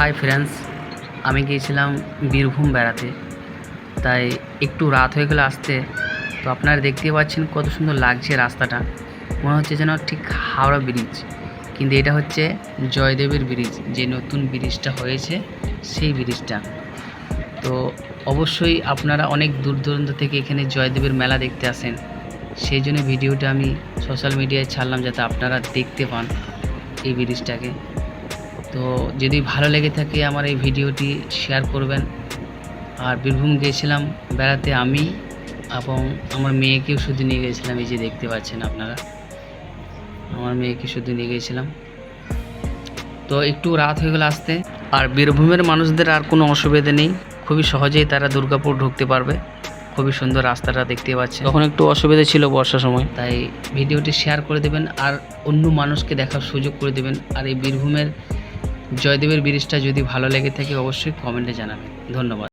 Hi friends, আমি গিয়েছিলাম বীরভূম বেড়াতে, তাই একটু রাত হয়ে গেল আসতে। তো আপনারা দেখতেই পাচ্ছেন কত সুন্দর লাগছে রাস্তাটা, মনে হচ্ছে যেন ঠিক হাওড়া ব্রিজ, কিন্তু এটা হচ্ছে জয়দেবের ব্রিজ, যে নতুন ব্রিজটা হয়েছে সেই ব্রিজটা। তো অবশ্যই আপনারা অনেক দূর দূরান্ত থেকে এখানে জয়দেবের মেলা দেখতে আসেন, সেই জন্য ভিডিওটা আমি সোশ্যাল মিডিয়ায় ছাড়লাম যাতে আপনারা দেখতে পান এই ব্রিজটাকে। তো যদি ভালো লেগে থাকে আমার এই ভিডিওটি শেয়ার করবেন। আর বীরভূম গিয়েছিলাম বেড়াতে আমি এবং আমার মেয়েকেও শুধু নিয়ে গিয়েছিলাম, এই যে দেখতে পাচ্ছেন আপনারা, আমার মেয়েকে শুধু নিয়ে গিয়েছিলাম। তো একটু রাত হয়ে গেল আসতে। আর বীরভূমের মানুষদের আর কোনো অসুবিধা নেই, খুবই সহজেই তারা দুর্গাপুর ঢুকতে পারবে। খুবই সুন্দর রাস্তাটা দেখতে পাচ্ছেন। তখন একটু অসুবিধা ছিল বর্ষার সময়, তাই ভিডিওটি শেয়ার করে দেবেন আর অন্য মানুষকে দেখার সুযোগ করে দেবেন। আর এই বীরভূমের জয়দেবের ব্রিজটা যদি ভালো লেগে থাকে অবশ্যই কমেন্টে জানাবেন। ধন্যবাদ।